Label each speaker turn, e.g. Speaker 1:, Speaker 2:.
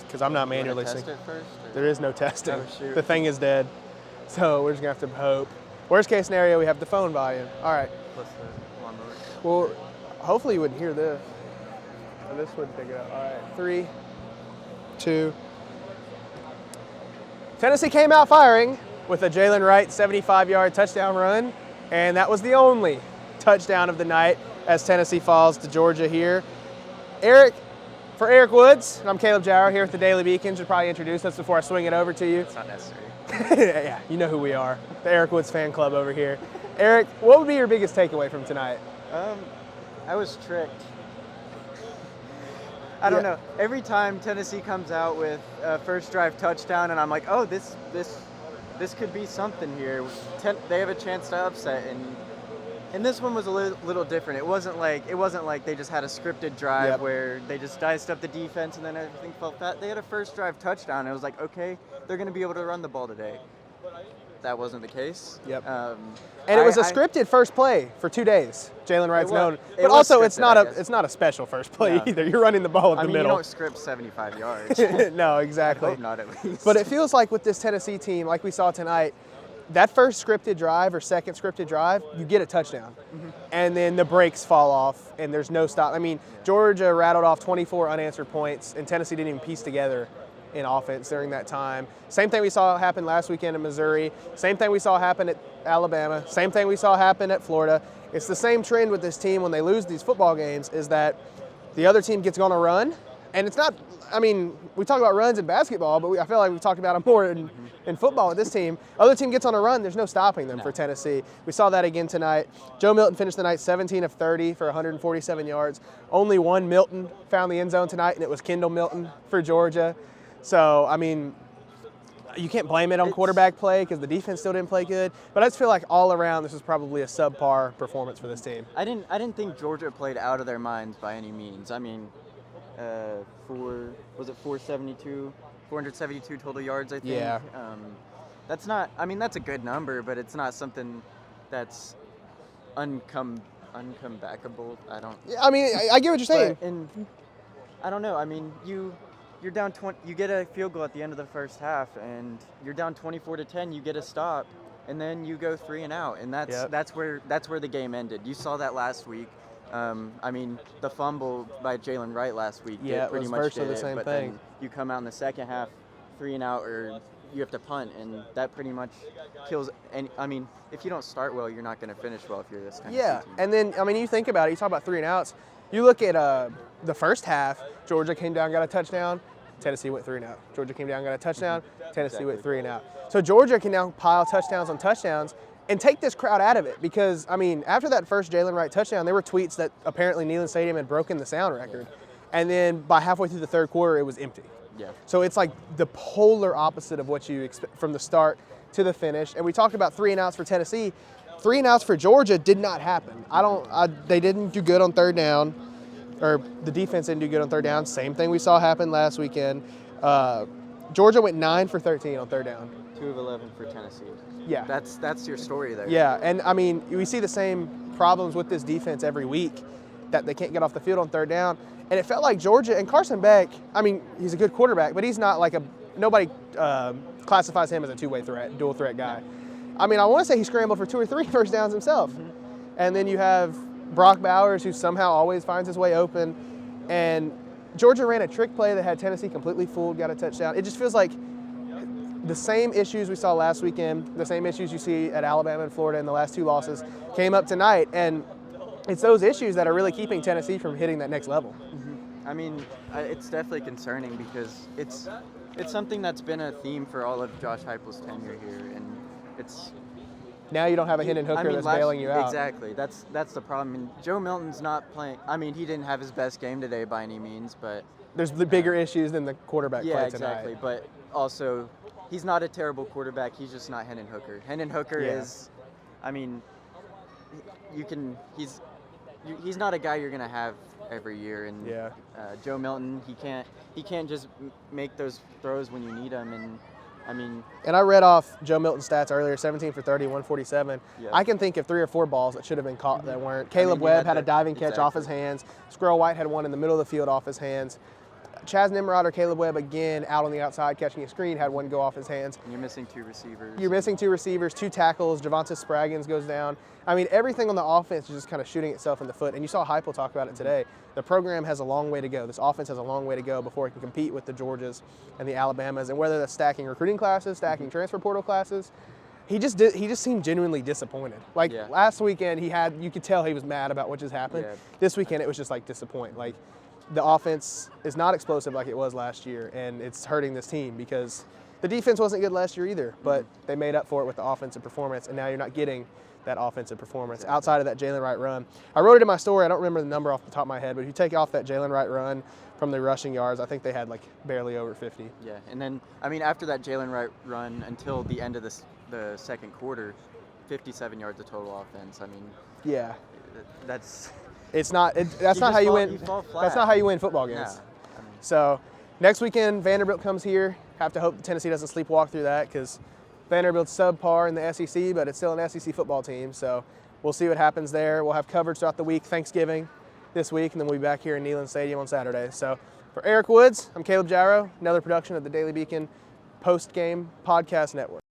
Speaker 1: because I'm not manually
Speaker 2: test
Speaker 1: syncing.
Speaker 2: it first?
Speaker 1: There is no testing.
Speaker 2: Oh, shoot.
Speaker 1: The thing is dead. So we're just going to have to hope. Worst case scenario, we have the phone volume. All right.
Speaker 2: Plus the lawnmower.
Speaker 1: Well, hopefully you wouldn't hear this. Oh, this wouldn't pick it up. All right. 3, 2. Tennessee came out firing with a Jalen Wright 75-yard touchdown run, and that was the only touchdown of the night as Tennessee falls to Georgia here. For Eric Woods, and I'm Caleb Jarreau here with the Daily Beacon. Should probably introduce us before I swing it over to you.
Speaker 2: It's not necessary.
Speaker 1: Yeah, you know who we are. The Eric Woods fan club over here. Eric, what would be your biggest takeaway from tonight?
Speaker 2: I was tricked. I don't know. Every time Tennessee comes out with a first drive touchdown, and I'm like, oh, this could be something here. They have a chance to upset, and this one was a little different. It wasn't like they just had a scripted drive where they just diced up the defense and then everything fell flat. They had a first drive touchdown, and it was like, okay, they're going to be able to run the ball today. That wasn't the case.
Speaker 1: Yep. And it was a scripted first play for 2 days. Jalen Wright's known, but also it's not a special first play either. You're running the ball in the middle.
Speaker 2: You don't script 75 yards.
Speaker 1: No, exactly.
Speaker 2: I hope not, at least.
Speaker 1: But it feels like with this Tennessee team, like we saw tonight, that first scripted drive or second scripted drive, you get a touchdown, and then the brakes fall off, and there's no stop. I mean, Georgia rattled off 24 unanswered points, and Tennessee didn't even piece together in offense during that time. Same thing we saw happen last weekend in Missouri. Same thing we saw happen at Alabama. Same thing we saw happen at Florida. It's the same trend with this team when they lose these football games is that the other team gets on a run. And it's not, I mean, we talk about runs in basketball, but I feel like we've talked about them more in football with this team. Other team gets on a run, there's no stopping them for Tennessee. We saw that again tonight. Joe Milton finished the night 17 of 30 for 147 yards. Only one Milton found the end zone tonight, and it was Kendall Milton for Georgia. So, I mean, you can't blame it on quarterback play because the defense still didn't play good. But I just feel like all around this was probably a subpar performance for this team.
Speaker 2: I didn't think Georgia played out of their minds by any means. I mean, 472 total yards, I think.
Speaker 1: Yeah.
Speaker 2: That's not, I mean, that's a good number, but it's not something that's uncomebackable.
Speaker 1: Yeah, I mean, I get what you're saying.
Speaker 2: And I don't know. I mean, you're down 20. You get a field goal at the end of the first half, and you're down 24-10. You get a stop, and then you go 3 and out, and that's where the game ended. You saw that last week. I mean, the fumble by Jalen Wright last week pretty much did
Speaker 1: the same
Speaker 2: but
Speaker 1: thing.
Speaker 2: Then you come out in the second half, 3 and out, or you have to punt, and that pretty much kills. And I mean, if you don't start well, you're not going to finish well if you're this kind of team.
Speaker 1: And then I mean, you think about it. You talk about 3 and outs. You look at the first half. Georgia came down, got a touchdown. Tennessee went 3 and out. Georgia came down, got a touchdown. Tennessee went 3 and out. So Georgia can now pile touchdowns on touchdowns and take this crowd out of it because, I mean, after that first Jalen Wright touchdown, there were tweets that apparently Neyland Stadium had broken the sound record. And then by halfway through the third quarter, it was empty.
Speaker 2: Yeah.
Speaker 1: So it's like the polar opposite of what you expect from the start to the finish. And we talked about 3 and outs for Tennessee. 3 and outs for Georgia did not happen. They didn't do good on third down. Or the defense didn't do good on third down. Same thing we saw happen last weekend. Georgia went 9 for 13 on third down.
Speaker 2: 2 of 11 for Tennessee.
Speaker 1: Yeah.
Speaker 2: That's your story there.
Speaker 1: Yeah, and I mean, we see the same problems with this defense every week, that they can't get off the field on third down. And it felt like Georgia and Carson Beck, I mean, he's a good quarterback, but he's not like nobody classifies him as a two-way threat, dual threat guy. I mean, I want to say he scrambled for 2 or 3 first downs himself. And then you have Brock Bowers, who somehow always finds his way open. And Georgia ran a trick play that had Tennessee completely fooled, got a touchdown. It just feels like the same issues we saw last weekend, the same issues you see at Alabama and Florida in the last 2 losses, came up tonight. And it's those issues that are really keeping Tennessee from hitting that next level.
Speaker 2: I mean, it's definitely concerning because it's something that's been a theme for all of Josh Heupel's tenure here. And it's...
Speaker 1: Now you don't have a Hendon Hooker that's bailing you out.
Speaker 2: Exactly. That's the problem. I mean, Joe Milton's not playing. I mean, he didn't have his best game today by any means, but
Speaker 1: there's the bigger issues than the quarterback play tonight.
Speaker 2: Yeah, exactly. But also, he's not a terrible quarterback. He's just not Hendon Hooker. Hendon Hooker is, I mean, he's not a guy you're gonna have every year. And Joe Milton, he can't just make those throws when you need them. And I mean,
Speaker 1: and I read off Joe Milton's stats earlier, 17 for 30, 147.
Speaker 2: Yeah.
Speaker 1: I can think of 3 or 4 balls that should have been caught that weren't. Caleb Webb had a diving catch off his hands. Squirrel White had one in the middle of the field off his hands. Chaz Nimrod or Caleb Webb again out on the outside catching a screen, had one go off his hands.
Speaker 2: And you're missing 2 receivers.
Speaker 1: You're missing 2 receivers, 2 tackles. Javonte Spraggins goes down. I mean, everything on the offense is just kind of shooting itself in the foot. And you saw Heupel talk about it today. The program has a long way to go. This offense has a long way to go before it can compete with the Georgias and the Alabamas. And whether that's stacking recruiting classes, stacking transfer portal classes, he just seemed genuinely disappointed. Like last weekend, you could tell he was mad about what just happened.
Speaker 2: Yeah.
Speaker 1: This weekend, it was just like disappointing. Like the offense is not explosive like it was last year, and it's hurting this team because the defense wasn't good last year either, but they made up for it with the offensive performance, and now you're not getting that offensive performance outside of that Jalen Wright run. I wrote it in my story. I don't remember the number off the top of my head, but if you take off that Jalen Wright run from the rushing yards, I think they had like barely over 50.
Speaker 2: Yeah, and then, I mean, after that Jalen Wright run until the end of the second quarter, 57 yards of total offense. I mean,
Speaker 1: yeah,
Speaker 2: that's
Speaker 1: that's not how you win. That's not how you win football games.
Speaker 2: Yeah, I mean,
Speaker 1: so next weekend, Vanderbilt comes here. Have to hope Tennessee doesn't sleepwalk through that because Vanderbilt's subpar in the SEC, but it's still an SEC football team. So we'll see what happens there. We'll have coverage throughout the week, Thanksgiving this week, and then we'll be back here in Neyland Stadium on Saturday. So for Eric Woods, I'm Caleb Jarreau, another production of the Daily Beacon post-game podcast network.